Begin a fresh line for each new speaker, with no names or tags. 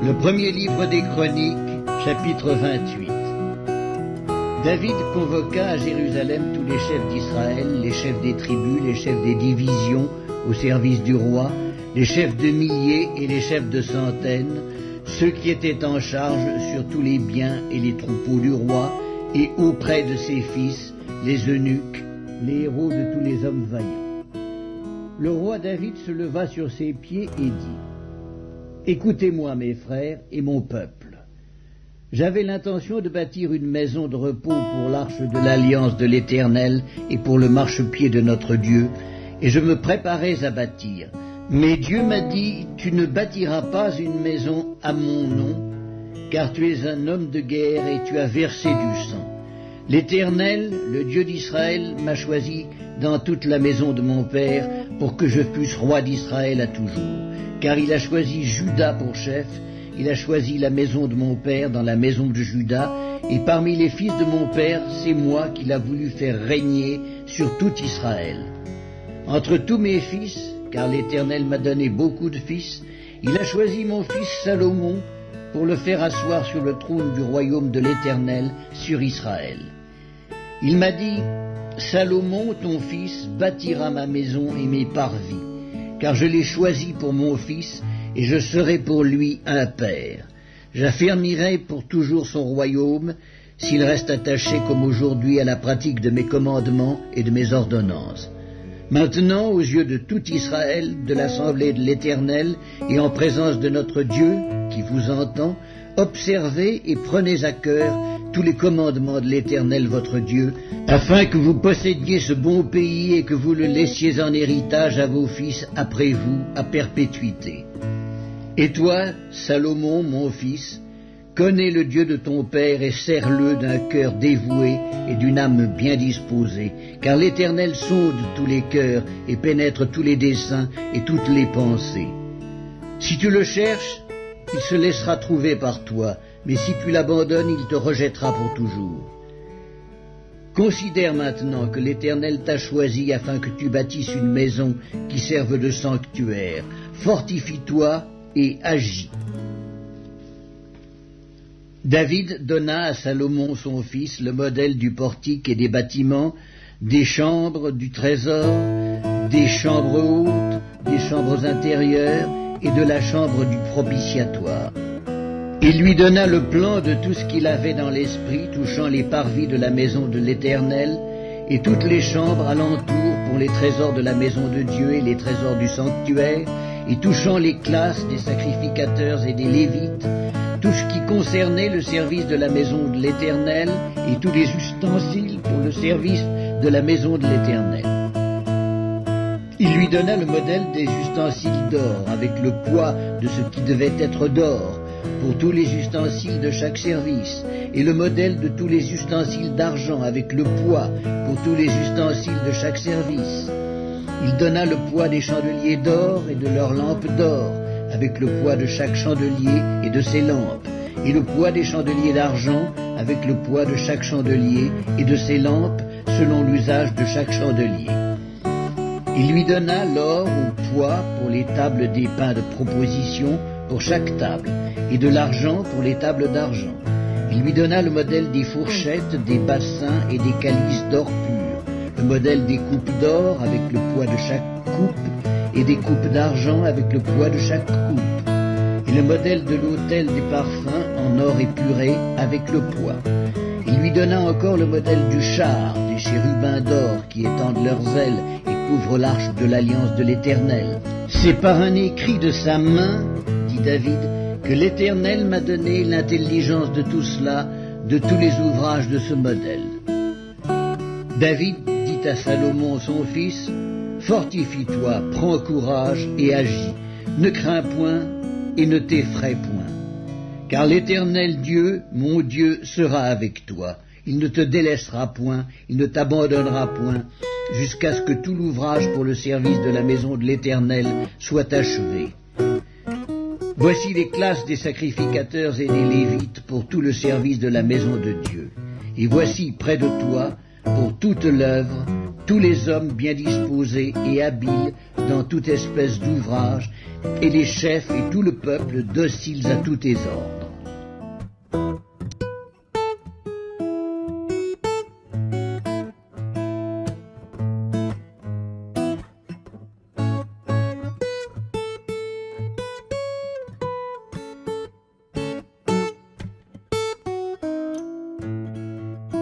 Le premier livre des Chroniques, chapitre 28. David convoqua à Jérusalem tous les chefs d'Israël, les chefs des tribus, les chefs des divisions au service du roi, les chefs de milliers et les chefs de centaines, ceux qui étaient en charge sur tous les biens et les troupeaux du roi, et auprès de ses fils, les eunuques, les héros de tous les hommes vaillants. Le roi David se leva sur ses pieds et dit: « Écoutez-moi, mes frères et mon peuple. J'avais l'intention de bâtir une maison de repos pour l'arche de l'alliance de l'Éternel et pour le marchepied de notre Dieu, et je me préparais à bâtir. Mais Dieu m'a dit: tu ne bâtiras pas une maison à mon nom, car tu es un homme de guerre et tu as versé du sang. L'Éternel, le Dieu d'Israël, m'a choisi dans toute la maison de mon père pour que je fusse roi d'Israël à toujours. Car il a choisi Juda pour chef, il a choisi la maison de mon père dans la maison de Juda, et parmi les fils de mon père, c'est moi qu'il a voulu faire régner sur tout Israël. Entre tous mes fils, car l'Éternel m'a donné beaucoup de fils, il a choisi mon fils Salomon pour le faire asseoir sur le trône du royaume de l'Éternel sur Israël. Il m'a dit: Salomon, ton fils, bâtira ma maison et mes parvis, car je l'ai choisi pour mon fils, et je serai pour lui un père. J'affermirai pour toujours son royaume, s'il reste attaché comme aujourd'hui à la pratique de mes commandements et de mes ordonnances. Maintenant, aux yeux de tout Israël, de l'assemblée de l'Éternel, et en présence de notre Dieu, qui vous entend, observez et prenez à cœur tous les commandements de l'Éternel votre Dieu, afin que vous possédiez ce bon pays et que vous le laissiez en héritage à vos fils après vous, à perpétuité. Et toi, Salomon, mon fils, connais le Dieu de ton père et sers-le d'un cœur dévoué et d'une âme bien disposée, car l'Éternel sonde tous les cœurs et pénètre tous les desseins et toutes les pensées. Si tu le cherches, il se laissera trouver par toi, mais si tu l'abandonnes, il te rejettera pour toujours. Considère maintenant que l'Éternel t'a choisi afin que tu bâtisses une maison qui serve de sanctuaire. Fortifie-toi et agis. » David donna à Salomon son fils le modèle du portique et des bâtiments, des chambres du trésor, des chambres hautes, des chambres intérieures et de la chambre du propitiatoire. Il lui donna le plan de tout ce qu'il avait dans l'esprit touchant les parvis de la maison de l'Éternel et toutes les chambres alentour pour les trésors de la maison de Dieu et les trésors du sanctuaire, et touchant les classes des sacrificateurs et des Lévites, tout ce qui concernait le service de la maison de l'Éternel et tous les ustensiles pour le service de la maison de l'Éternel. Il lui donna le modèle des ustensiles d'or avec le poids de ce qui devait être d'or pour tous les ustensiles de chaque service, et le modèle de tous les ustensiles d'argent avec le poids pour tous les ustensiles de chaque service. Il donna le poids des chandeliers d'or et de leurs lampes d'or, avec le poids de chaque chandelier et de ses lampes, et le poids des chandeliers d'argent, avec le poids de chaque chandelier et de ses lampes, selon l'usage de chaque chandelier. Il lui donna l'or au poids pour les tables des pains de proposition pour chaque table, et de l'argent pour les tables d'argent. Il lui donna le modèle des fourchettes, des bassins et des calices d'or pur, le modèle des coupes d'or avec le poids de chaque coupe, et des coupes d'argent avec le poids de chaque coupe, et le modèle de l'autel des parfums en or épuré avec le poids. Il lui donna encore le modèle du char, des chérubins d'or qui étendent leurs ailes et couvrent l'arche de l'alliance de l'Éternel. C'est par un écrit de sa main, dit David, que l'Éternel m'a donné l'intelligence de tout cela, de tous les ouvrages de ce modèle. David dit à Salomon son fils: Fortifie-toi, prends courage et agis, ne crains point et ne t'effraie point. Car l'Éternel Dieu, mon Dieu, sera avec toi. Il ne te délaissera point, il ne t'abandonnera point, jusqu'à ce que tout l'ouvrage pour le service de la maison de l'Éternel soit achevé. Voici les classes des sacrificateurs et des Lévites pour tout le service de la maison de Dieu. Et voici près de toi, pour toute l'œuvre, tous les hommes bien disposés et habiles dans toute espèce d'ouvrage, et les chefs et tout le peuple dociles à tous tes ordres.